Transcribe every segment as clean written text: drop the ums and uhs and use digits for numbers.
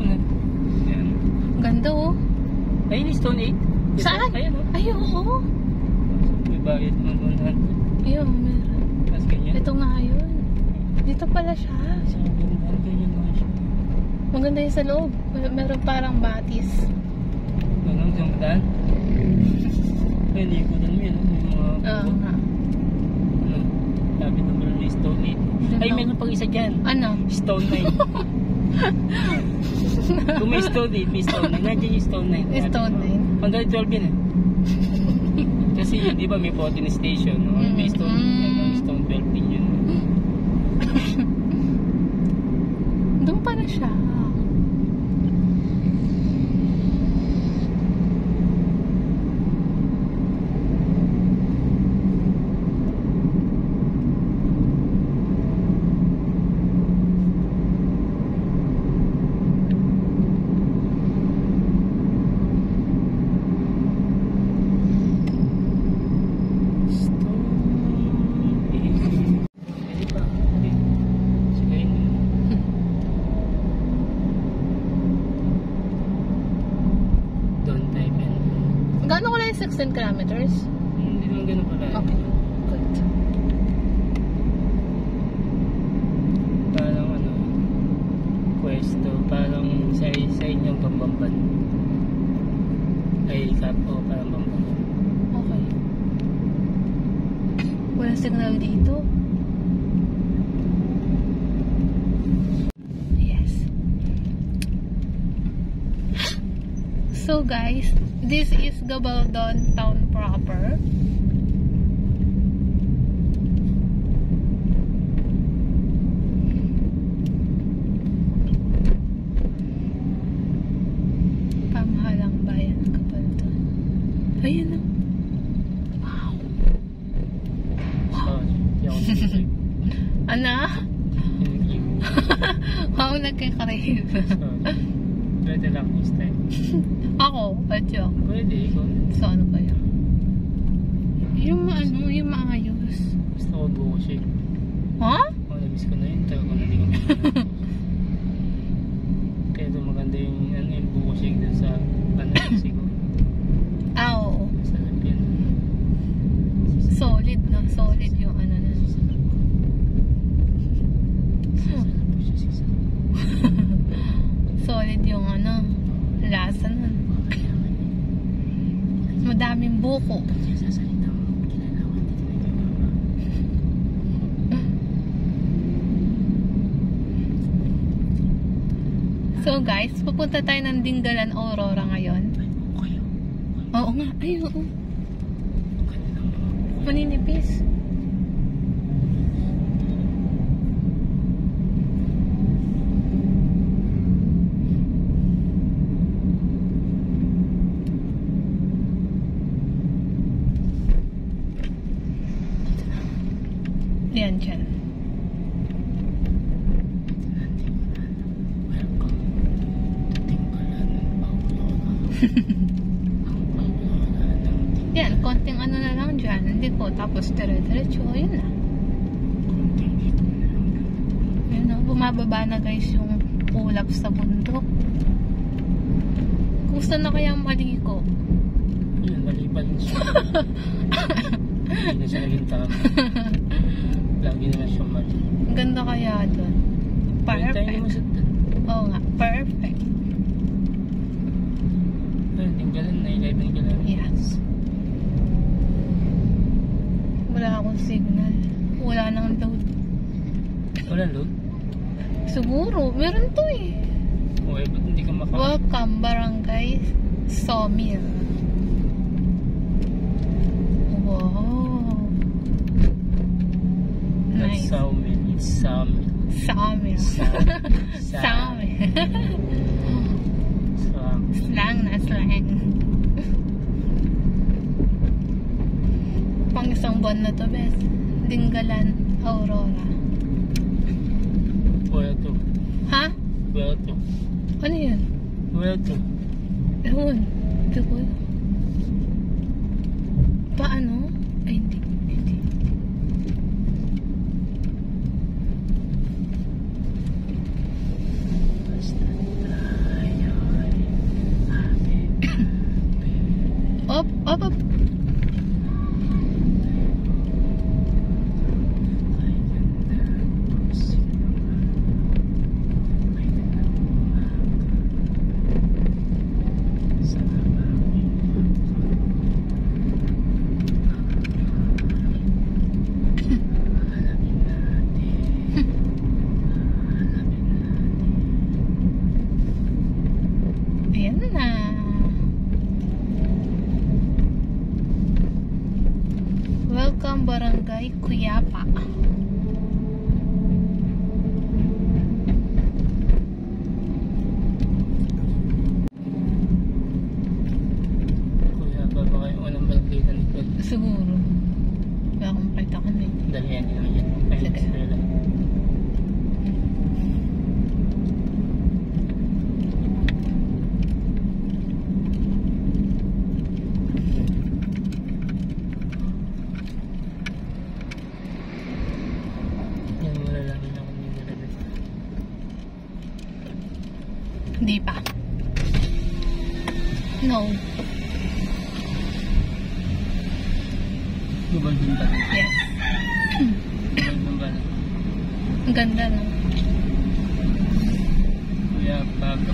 Yan. Ganda oh. Ayun, Stone 8. Saan? Ayan o. Ay, oo. May bayad ng 100. Ayun, meron. Tapos ganyan. Ito nga yun. Dito pala siya. Ganyan nga siya. Maganda yun sa loob. Meron parang batis. Ganun, isang daan. Ay, likodan mo yun. May mga Oo nga. Sabi naman may Stone 8. Ay, meron pang isa dyan. Ano? Stone 9. Kung may Stone 8, may Stone 9. Nandiyan yung Stone 9. Stone 9. Hanggang 12 yun eh. Kasi yun, di ba may 14 station. No? May Stone 8 yan. May Stone 12 din yun. Doon pa na siya. Gaano ko lang yung 16 kilometers? Hindi naman ganun pala. Okay. Good. Parang ano, pwesto, parang sa inyong Bambamban. Ay, kapo, parang Bambamban. Okay. Walang signal dito. Yes. So guys, this is Gabaldon town proper. Pamahalang bayan ng Gabaldon. Ayun o. Wow. So, yung Ano? Wow, nagkakarave. pwede lang this time. Ako, atyo. Pwede, ikaw. So, ano kaya? Yung ano, yung maayos. Gusto ko buko shake. Ha? Oh, namiss ko na yun. Tayo ko na din ko. Kaya ito maganda yung, ano, yung buko shake dun sa Panay ko. Ah, oo. Sarap yan. Solid na. Solid yung ano na. Solid yung ano. Lasa nun. Madaming buko. So guys, pupunta tayo ng Dingalan, Aurora ngayon. Oo nga. Ay, oo. Maninipis. Yan dyan. Yan, konting ano na lang dyan. Hindi ko. Tapos dire-diretso. Yun na. Yun na. Bumababa na guys yung ulap sa bundok. Gusto na kayang maliko? Yun, malipan siya. Hindi na siya naging tama. Lagi na siya mali. Ang ganda kaya doon. Perfect. Oo nga, perfect. Dingalan na, live ng Dingalan. Yes. Wala akong signal. Wala nang load. Wala load? Siguro, meron to eh. Okay, ba't hindi ka maka... Welcome, Barangay Sawmill. Wow. Not Nice. sawmill, it's sawmill. Sawmill. Sawmill. Slang na slang. Pang isang buwan na to, bes. Dingalan, Aurora. Wala to. Ha? Wala to. Ano yun? Wala to. Ewan. Ito ko. Paano? Ay, hindi. Hindi. Basta Barangay Cuyapa. Kuya, baba kayo unang barangay na likod. Siguro. Wala akong makita kami. Dali yan, yun naman yan. Ay, Sige. Estrella. Yan, malalangin ako ng nilagay. Hindi pa. No. Gubal din ba? Yes. Gubal din ba? Ang ganda, no? Kuya, bago.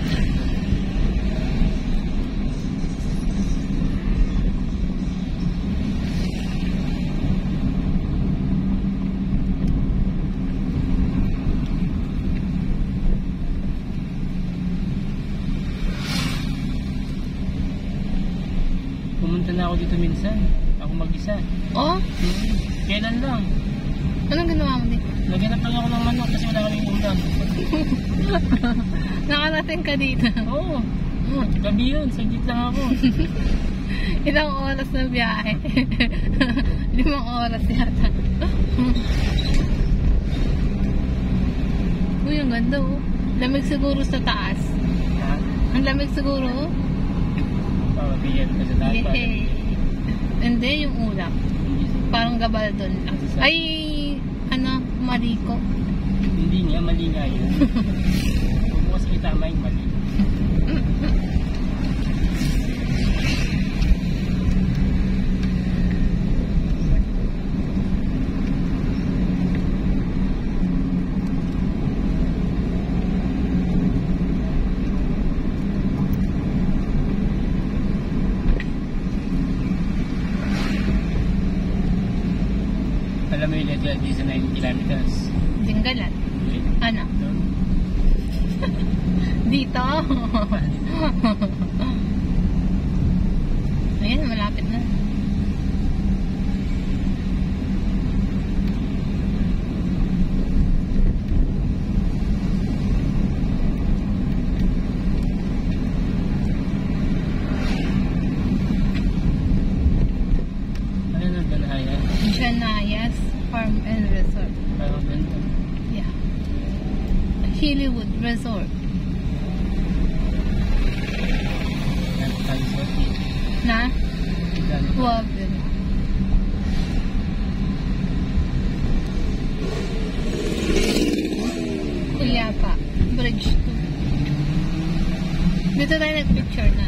Pumunta na ako dito minsan. Ako mag-isa. Oh? Kailan lang? Anong ginawa mo dito? Naghanap lang ako ng manok kasi wala kaming ulam. Nakarating ka dito. Oo. Gabi yun. Saglit lang ako. Ilang oras na biyahe? 5 oras yata. Uy, ang ganda oh. Lamig siguro sa taas. Ha? Ang lamig siguro oh. Pabigyan ka sa taas. Yay. Hindi, yung ulap. Parang gabaldon lang. Ay, ano, mariko. Hindi nga, mali nga yun. Kung mo kasi itama yung mali. Alam mo yung letter sa 90 kilometers. Dinggalan. Ano? Dito. Ayan, malapit na. Ano na Banaya? Janayas Farm and Resort. Parang ganito. Yeah. Hillywood Resort. Na? Wag din. Cuyapa. Bridge 2. Dito tayo nag-picture na.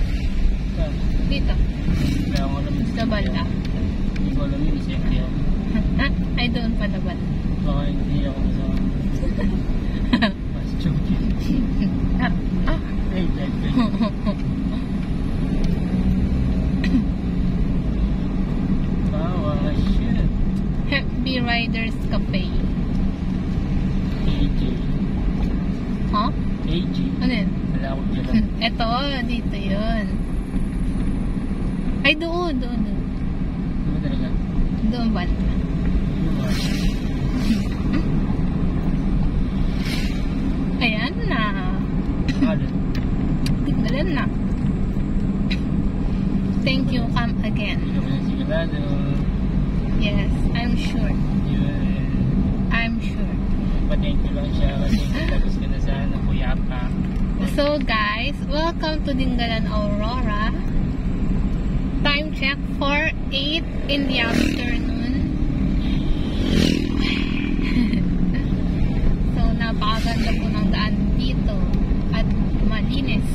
Dito. Wala akong alam. Sa bala. Hindi ko alam yung safety ako. Ay, doon pa na bala. Baka hindi ako kasama. Mas joking. Ay, dead. Bawa, shit. Happy Riders Cafe. AJ. Huh? AJ. Ano yun? Wala akong dyan. Eto, dito yun. Ay, doon. Ano talaga? Doon ba? Ayan na. Ano? Tinggalan na. Thank you, come again. Hindi ka pa sigurado. Yes, I'm sure. Yun. I'm sure. Pa-thank you lang siya kasi tapos ka na sa Cuyapa. So guys, welcome to Dinggalan Aurora. Time check 4:08 in the afternoon. So napakaganda po ng daan dito at malinis.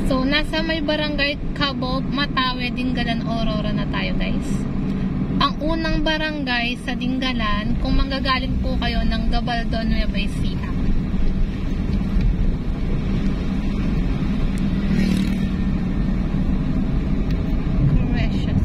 So nasa may barangay Cabog, Matawe, Dinggalan, Aurora na tayo guys. Ang unang barangay sa Dinggalan, kung manggagaling po kayo ng Gabaldon, Nueva Ecija. Precious.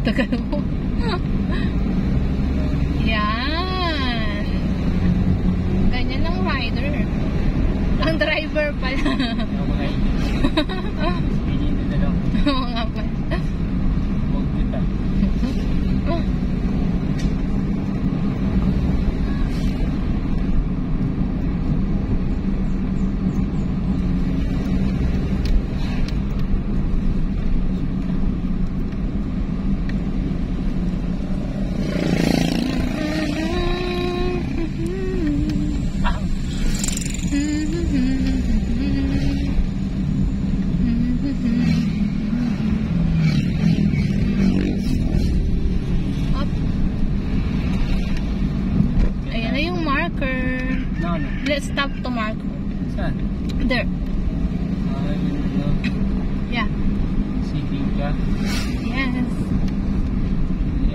Tagal mo. Yan. Ganyan ang rider. Ang driver pala. Ako mga speeding na lang. Oo nga pala. Huwag kita. Let's stop to mark. Saan? There. Ay, no. Yeah. Si Bingka. Yes.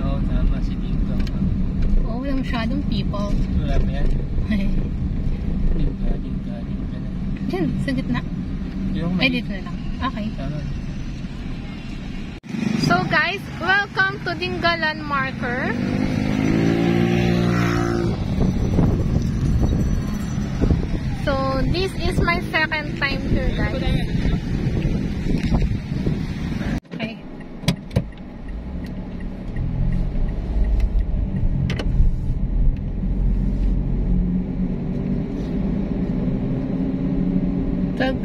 Oo, tama. Si Bingka. Oo, wala masyadong people. Wala ba yan? Bingka na. Diyan, sa gitna. Yung Ay, dito na lang. Okay. Tama. So guys, welcome to Dingalan Marker. So, this is my second time here, guys. Okay.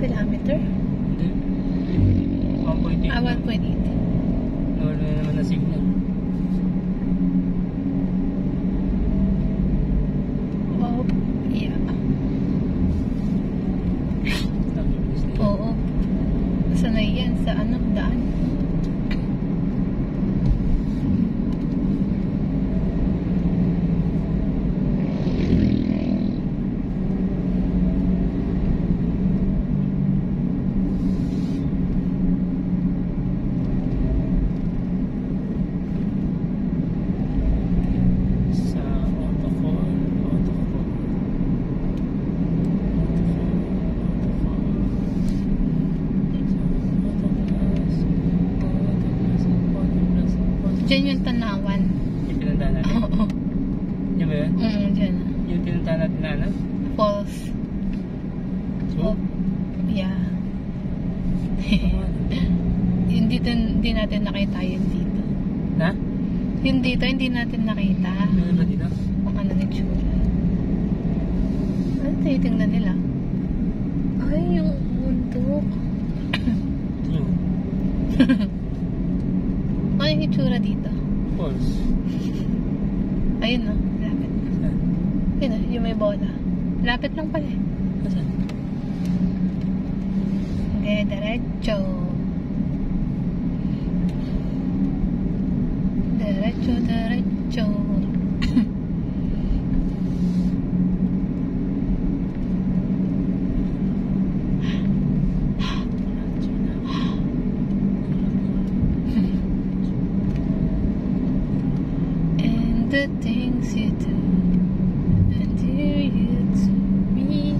kilometer? Hindi. 1.8. 1.8. Wala na naman na signal. Oh, yeah. Oo. Sanay yan sa daan. Diyan yung Tanawan. Yung pinuntahan natin? Oo. Yan ba yun? Diyan. Yung pinuntahan natin na ano? Falls. So? Yeah. Yung dito, hindi natin nakita yun dito. Na? Yung dito, hindi natin nakita. Ano ba dito? Kung ano na tsura. Ano tinitingnan nila? Ay, yung bundok. Yung Ano yung itsura dito? falls. Ayun no, lapit. Saan? Ayun no, yung may bola. Lapit lang pala eh. Saan? Okay, diretso. Diretso, diretso. And the things you do, and dear you to me.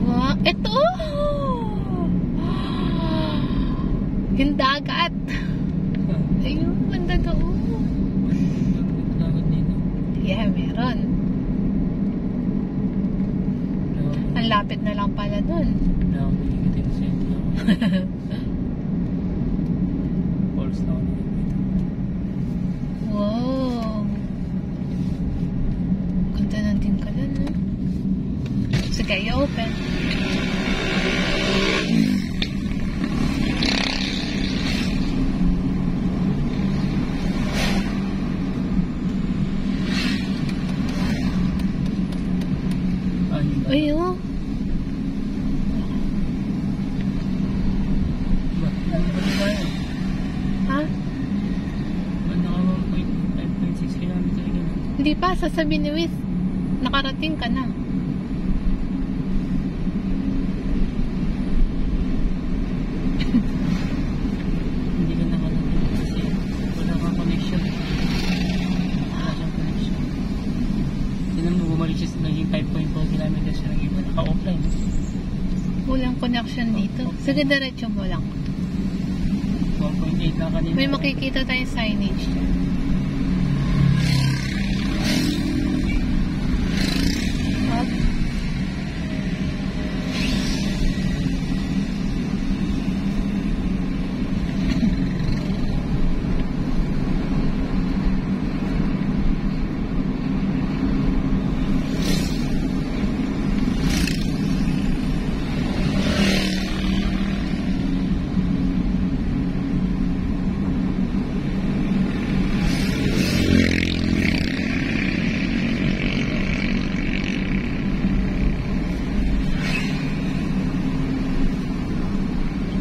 Wow, ito! Yung dagat. Saan? Ayun, banda doon. Dagat dito. Yeah, meron. Ang lapit na lang pala doon. Wala akong nagigitin sa ito. Falls na ako nakikita. Wow. Ganda na din ka lang, no? Sige, i-open. Ay, oh. Ba? Ano ba nila yan? Ha? Ba't naka 5.6 km ka? Hindi pa, sasabihin ni Wiz. Nakarating ka na. Hindi ka nakarating kasi wala kang connection. Wala siyang connection. Tinan mo, bumalik siya sa naging 5.4 km siya nag iba. Naka-offline. Walang connection dito. Sige, diretso mo lang. 1.8 lang kanina. May makikita tayong signage dyan. Up.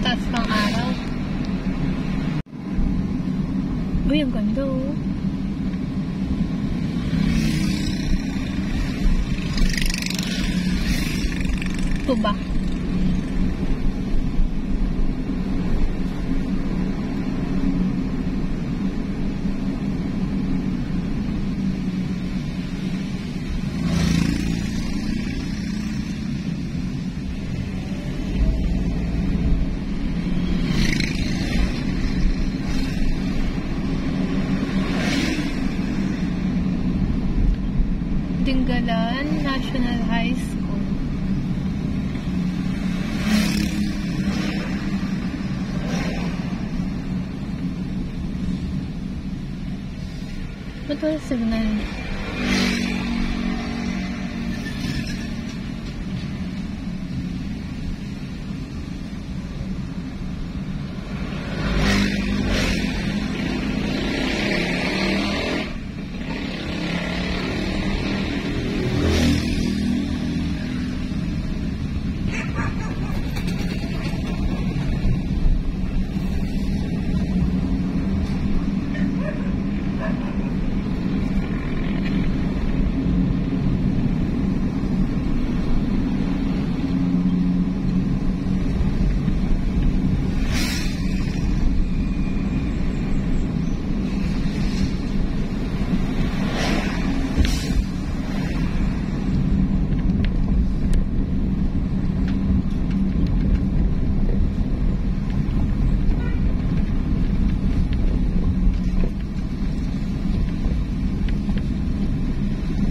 Taas pang araw. Uy, ang ganda oh. Ito ba? Dinggalan National High School. Ito yung signal.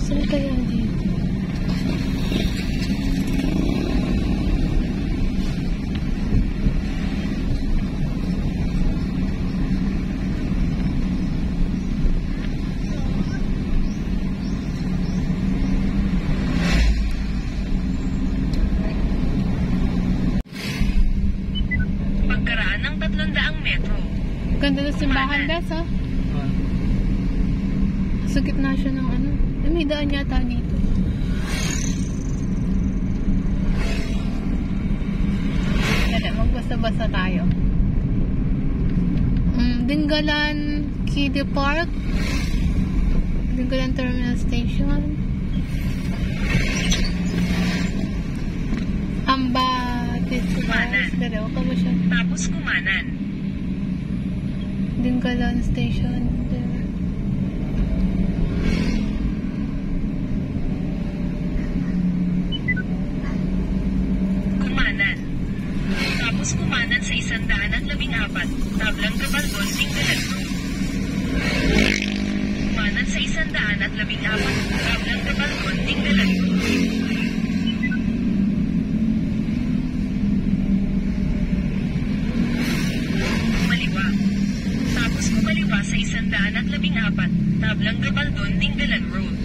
Saan kaya dito? Pagkaraan ng 300 metro. Ganda na simbahan, Des, ha? Sa gitna siya ng ano. May daan yata dito. Dali, magbasa-basa tayo. Dinggalan Kiddie Park. Dinggalan Terminal Station. Amba Kumanan. Dali, huwag ka mo siya. Tapos kumanan. Dinggalan Station. Kumanan. Tapos kumanan sa 114. Tablang Gabaldon, Dinggalan Road. Kumanan sa 114. Tablang Gabaldon, Dinggalan Road. Kumaliwa. Tapos kumaliwa sa 114. Tablang Gabaldon, Dinggalan Road.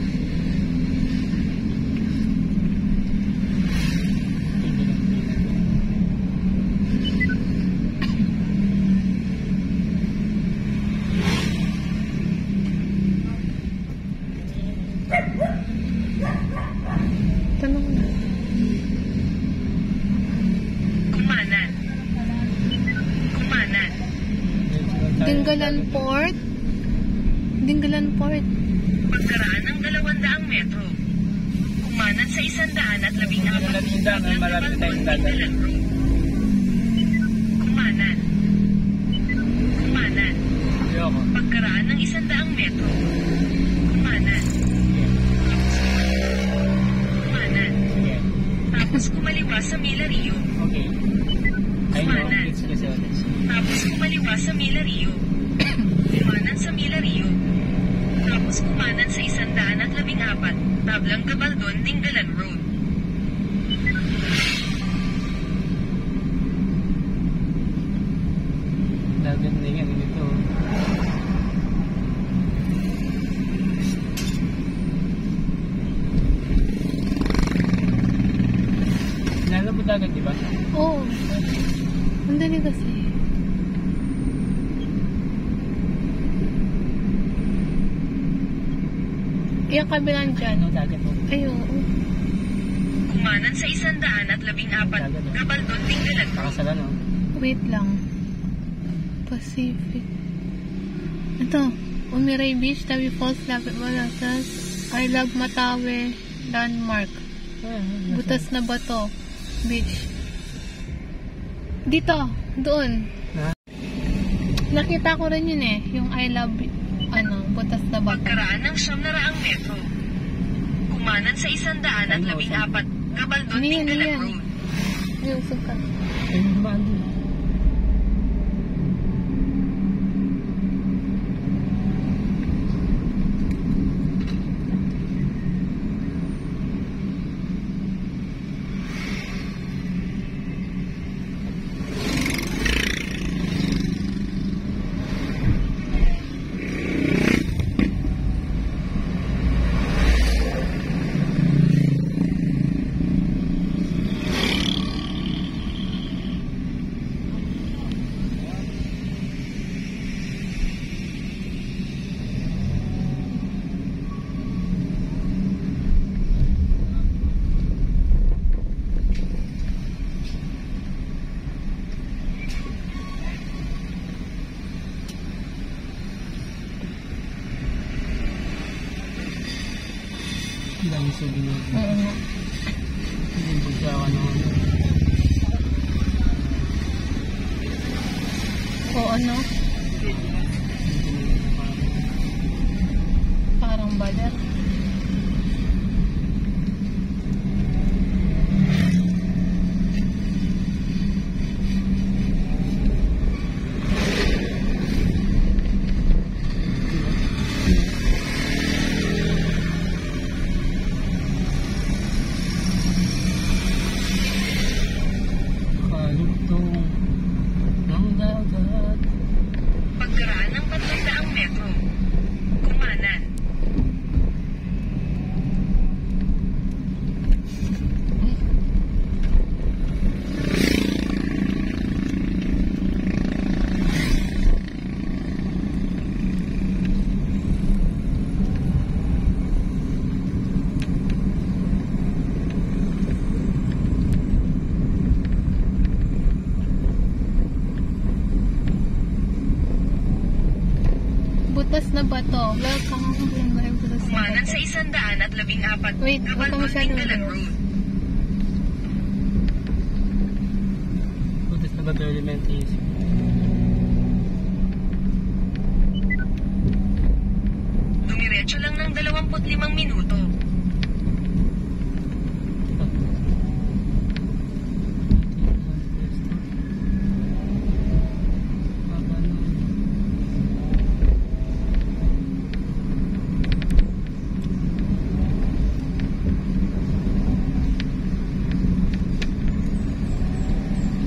Tanong na. Kumanan. Kumanan. Dinggalan Port. Dinggalan Port. Pagkaraan ng 200 metro. Kumanan sa 114. Tablang malapit tayong dagat. Dinggalan Road. Kumanan. Kumanan. Ayoko. Pagkaraan ng 100 metro. Kumanan. Kumanan. Sige. Tapos kumaliwa sa Milario. Okay. I know. Kumanan. Gets ko siya. Tapos kumaliwa sa Milario. Kumanan sa Milario. Tapos kumanan sa 114, Tablang Gabaldon, Dingalan Road. Dagat na yan ito. Nalo mo dagat, di ba? Oo. Ang dali kasi. Yung kabilang dyan. Ano dagat mo? Ay, oo. Kumanan sa 114, Gabaldon, Dingalan Road. Pakasala, no? Wait lang. Pacific. Ito. Umiray Beach, Tabi Falls, Lapit Malasas, I Love Matawe, Landmark. Butas na Bato Beach. Dito. Doon. Ha? Nakita ko rin yun eh. Yung I Love, Butas na Bato. Pagkaraan ng 900 metro. Kumanan sa 114, Gabaldon, Ano yan, Dingalan ano yan? Road. Ay, usog ka. Ay, may dumaan doon. Ang dami souvenir. Oo nga. Hindi po siya ano. O ano? Parang baler. Kalugtong ng dagat. Pagkaraan ng 300 metro. Kumanan. Butas na Bato. Welcome to Bengal Butas na Kumanan Bato. sa 114, Wait, huwag ka Gabaldon, masyado Dingalan madulas. Road. Butas na ba ito elementary school? Dumiretso lang ng 25 minuto.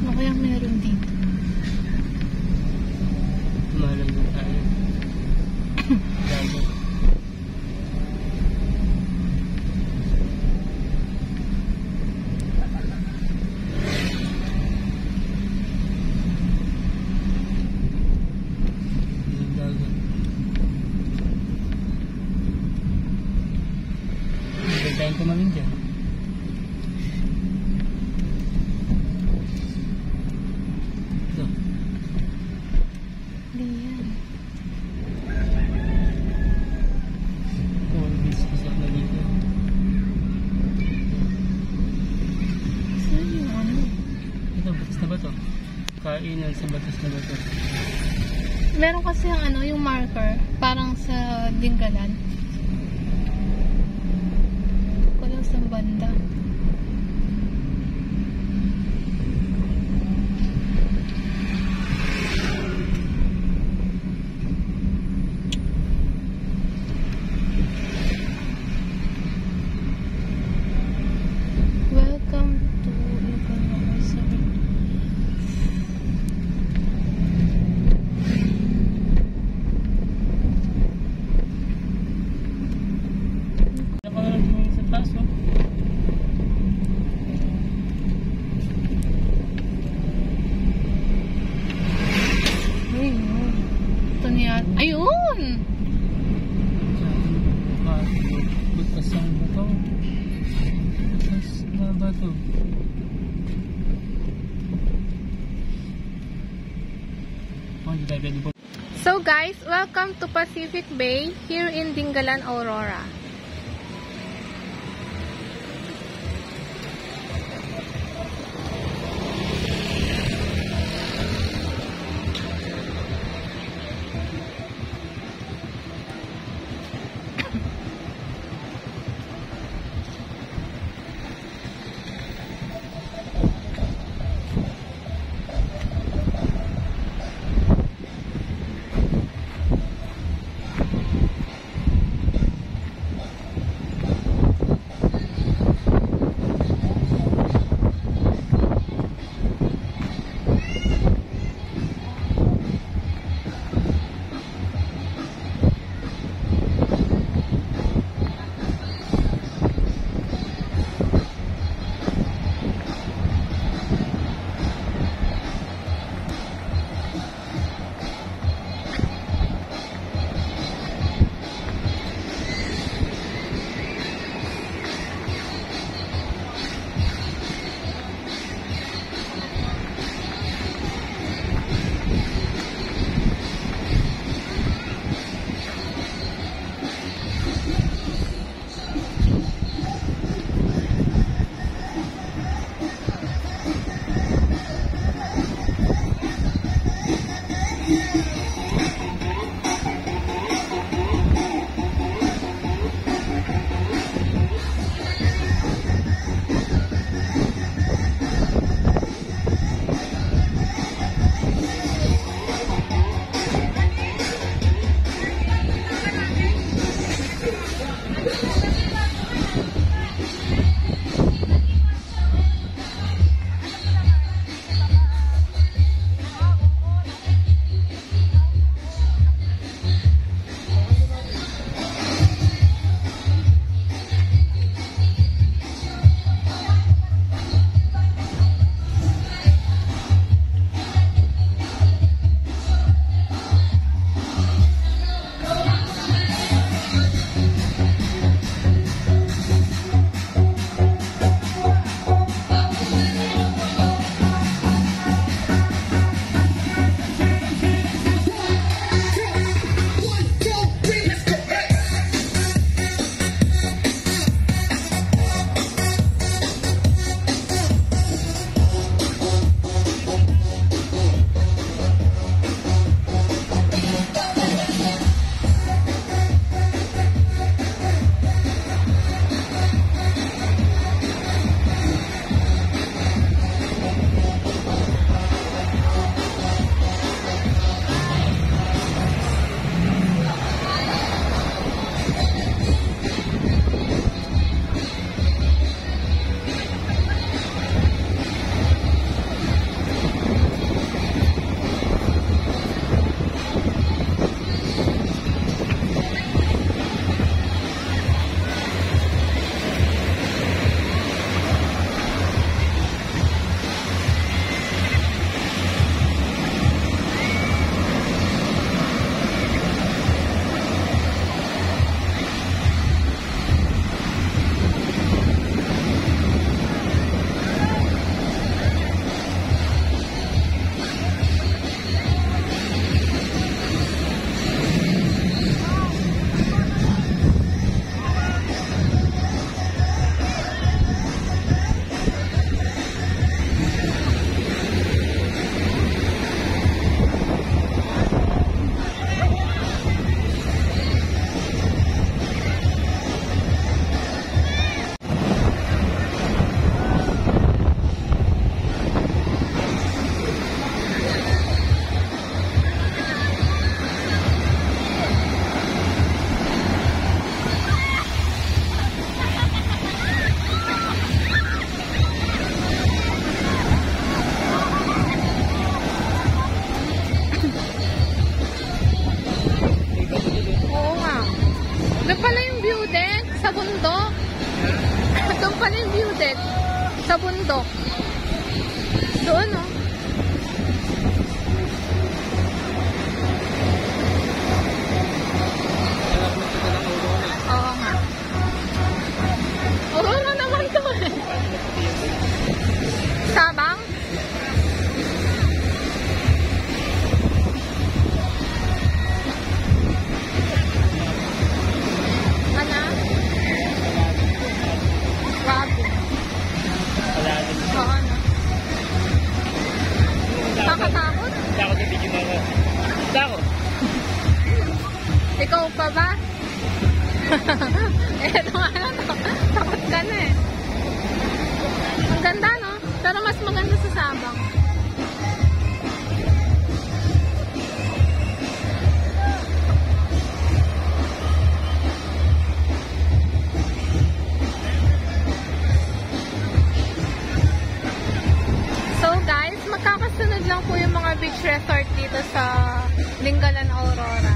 Ano kaya meron dito? Malam na tayo. Dagat. Dagat. Hindi tayong tumalin dyan. Ito. Hindi yan. Business na dito. Saan yung ano? Ito, batas na ba ito? Kainan sa batas na ba ito? Meron kasi yung yung marker. Parang sa Dingalan. Walang sa banda. At ayun! Butas ang bato. Butas na bato. So guys, welcome to Pacific Bay here in Dingalan, Aurora. Sa bundok. Doon, oh. Takot sa video mo. Takot. Ikaw pa ba? Eto ano to? Takot ka na eh. Ang ganda no? Pero mas maganda sa Sabang. So guys, magkakasunod lang po yung mga beach resort dito sa Dingalan, Aurora.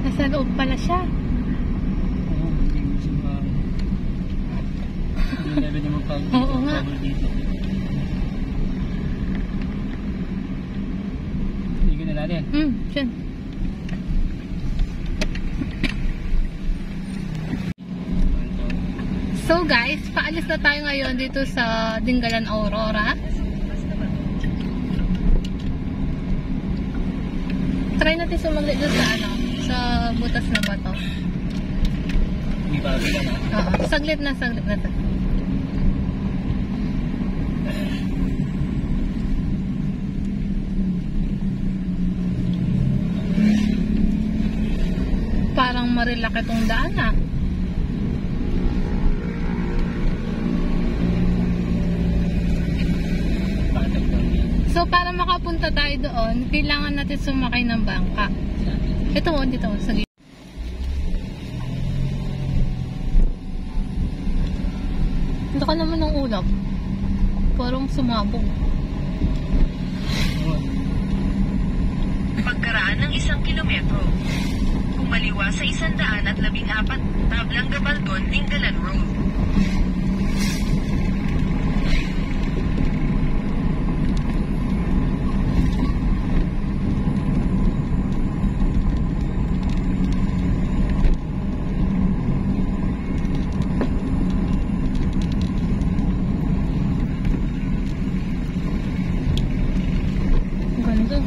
Nasa loob pala siya. Oo, hindi na niya magpag- Oo nga. dito. Hindi ko nalalin. Siya. So guys, paalis na tayo ngayon dito sa Dingalan, Aurora. Try natin sumaglit doon sa ano, sa butas na bato. Hindi pa sila na. Oo, saglit na to. Parang marilaki tong daan ah. So para makapunta tayo doon, kailangan natin sumakay ng bangka. Ito mo, dito sa gilid. Ito ka naman ng ulap. Parang sumabog. Pagkaraan ng 1 kilometro, kumaliwa sa 114 tablang Gabaldon, Dingalan Road. Ganda.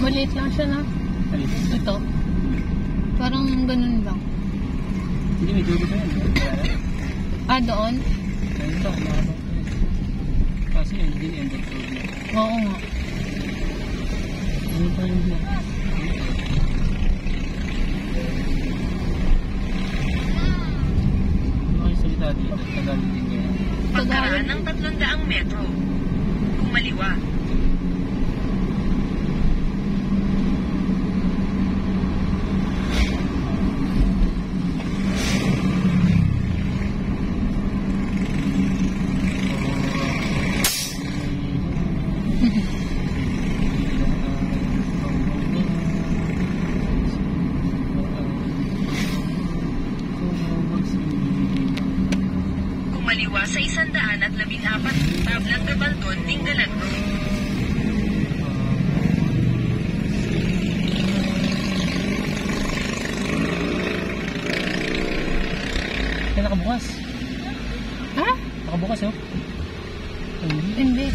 Maliit lang siya na. Ito. Parang ganun lang. Hindi, may dulo pa yan. Ah, doon? Ayun pa, kumakabak pa yan. Kasi yun, hindi end of road na. Oo nga. Ano pa yun dyan? Ano kayo salita dito? Tagalog din kaya? Pagkaraan ng 300 metro, kumaliwa. Kumaliwa sa 114 tablang Gabaldon, Dingalan Road. Ay, nakabukas. Ha? Nakabukas, oh. Hindi.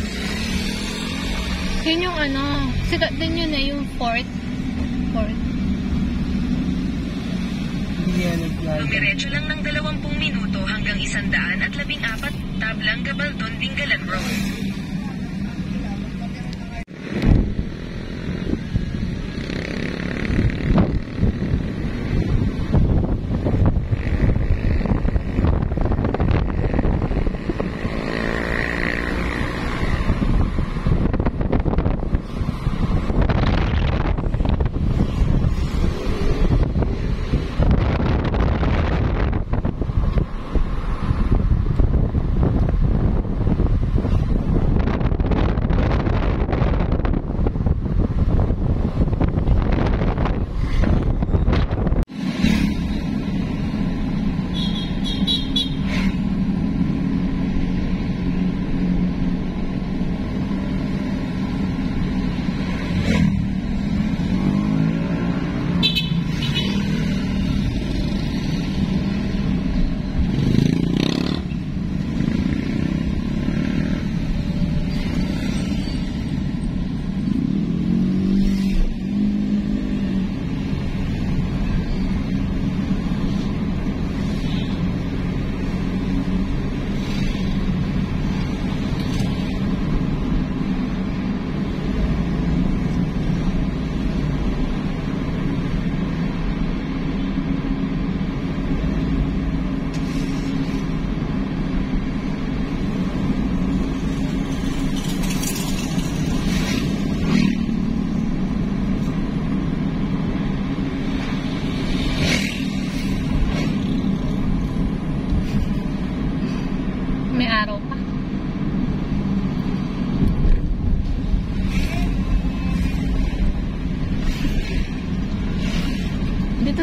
Yun yung ano, sikat din yun eh, yung fort. Hindi yan nag-fly. Dumiretso lang ng 20 minuto hanggang 114 tablang Gabaldon, Dingalan Road.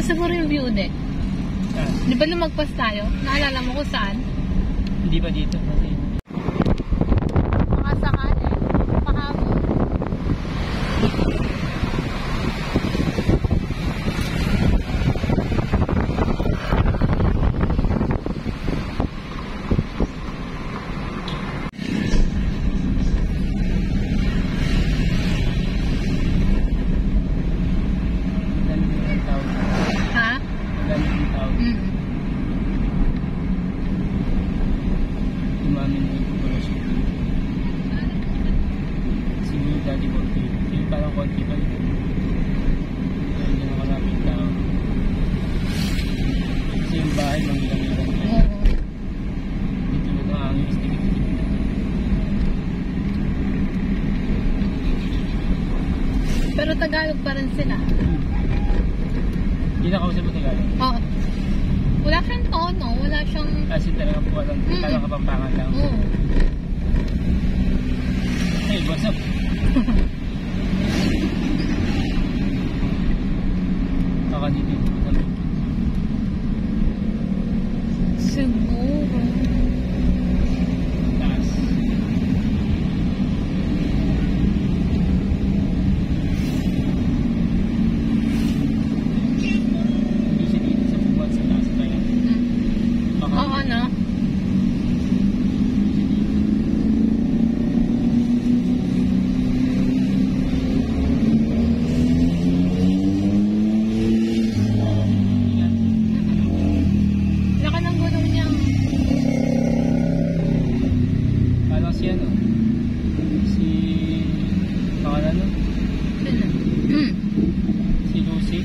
siguro yung view deck. Ah, Di ba lumagpas tayo? Naalala mo kung saan? hindi pa dito. Kasi Baka sakali. Pahabol. dami ng tao. Ha? Dami ng tao. Dumami na yung populasyon. Siguro dati konti. Yung parang konti pa rin. Pero hindi na maraming tao. Kasi yung bahay, manggilang-gilang. Oo. Dito na nakangin, istigit-istigit. Pero Tagalog pa rin sila. Hindi na kausap mo Tagalog. Oo. Wala siyang tono. Wala siyang... Kasi talaga po alam, parang kapampangan lang. Oo. Hey, what's up? Saka dito. Siguro. Taas. Hindi siya dito sa buwan sa taas pa yan. Baka Oo, no? yan. Laka ng gulong niya. Parang si ano? Si... Pangalan no? Sino? Si Lucy.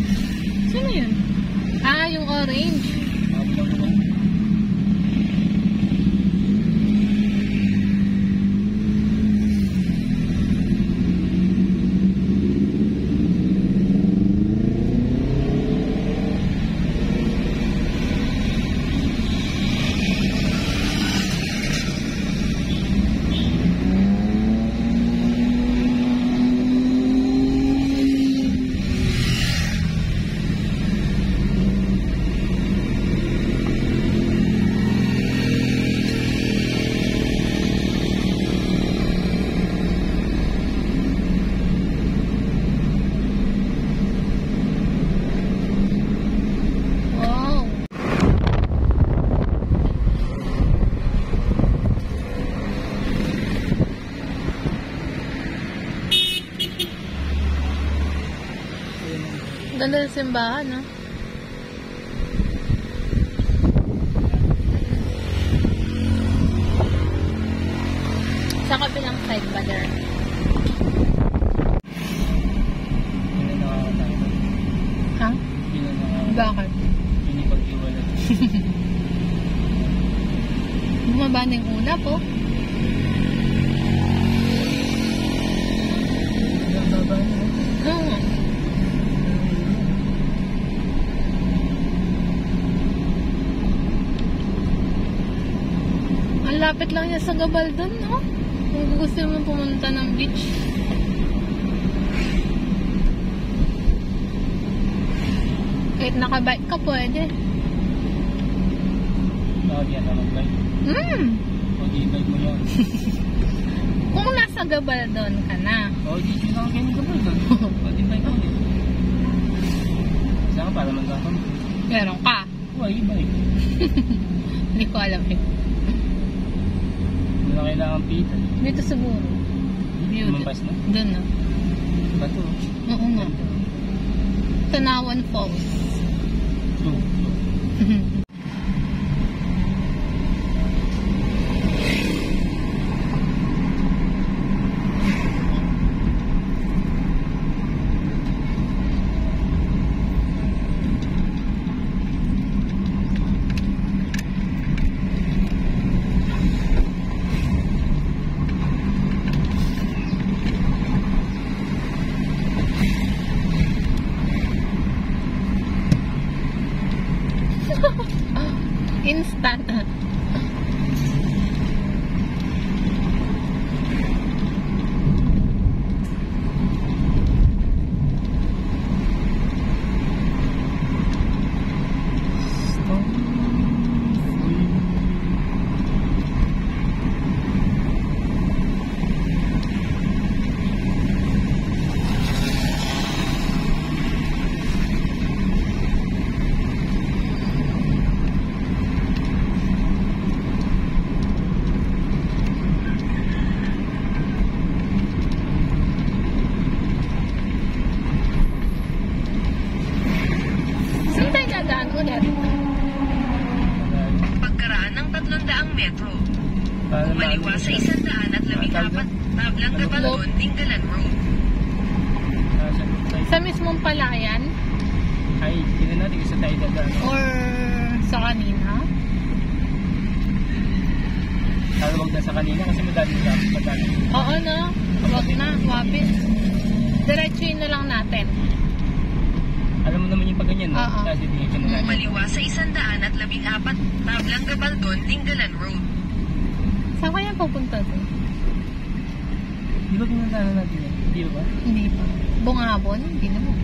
Sino yun? Ah, yung orange. Nakapag mo. Wow. Ganda ng simbahan, no? Sa kabilang side ba there? Hindi na nakakatawa. Ha? Hindi na nakakatawa. Bakit? Hindi pag-iwala. Bumaba na yung ulap, oh. Ang baba niya. Oo. Ang lapit lang niya sa Gabaldon, no? Kung gusto mo pumunta ng beach. Kahit nakabike ka, pwede. Bakit yan na mag-bike? Mag-i-bike mo yan. Kung nasa Gabaldon ka na. Dito lang kayo mag-bike. Mag-i-bike mo yan. Saka para mag-akam. Meron ka. i-bike. Hindi ko alam eh. Hindi na kailangan pita. Dito siguro. Lumampas na? Doon, no? Bato. Oo nga. Tanawan Falls. True. Tablang Gabaldon, Dingalan Road. Sa mismong palayan? Ay, yun na natin isa tayo dadaan. Or sa kanina? Sana wag na sa kanina kasi madali na. Madali. Oo no? Wag na, wapit. Diretsuin na lang natin. Alam mo naman yung pagganyan, no? Oo. Tapos ibigay ka na natin. Bumaliwa sa 114, Tablang Gabaldon, Dingalan Road. Saan kaya pupunta doon? Di ba pinuntahan natin yan? Di ba? Hindi pa. Bungabon? Hindi naman.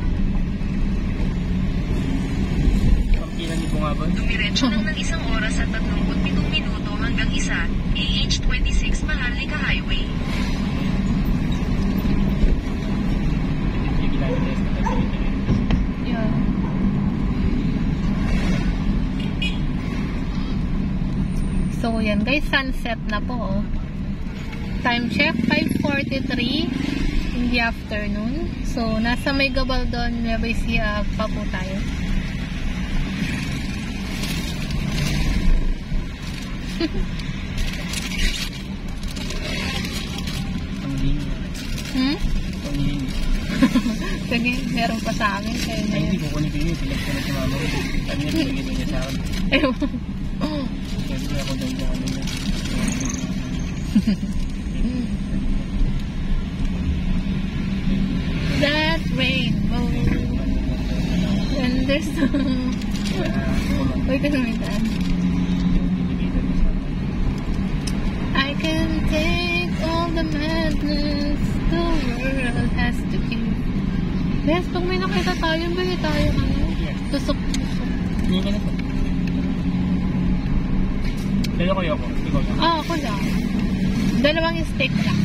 Pagkilan ni Bungabon? Dumiretso lang ng 1 oras at 37 minuto hanggang 1, AH26 Maharlika Highway. 50 kilometers na tayo sa ito. Yeah. So yan guys, sunset na po. Oh. Time check, 5:43 in the afternoon. So nasa may Gabaldon, Nueva Ecija pa po tayo. Ang linis. Ang linis. Sige, meron pa sa amin. Kaya na Ay, hindi yun. ko kunin ko yun. Pilag ko na si mama. Ano yung pinagin niya sa akin? Ewan. Kasi ako doon sa kanila. That rainbow. And there's wait a minute. I can take all the madness the world has to give. Yes, pag may nakita tayo, bili tayo ano. Tusok-tusok. Hindi ka na po. Pero ko yoko. Ikaw lang. Ah, ako lang. 2 steak lang.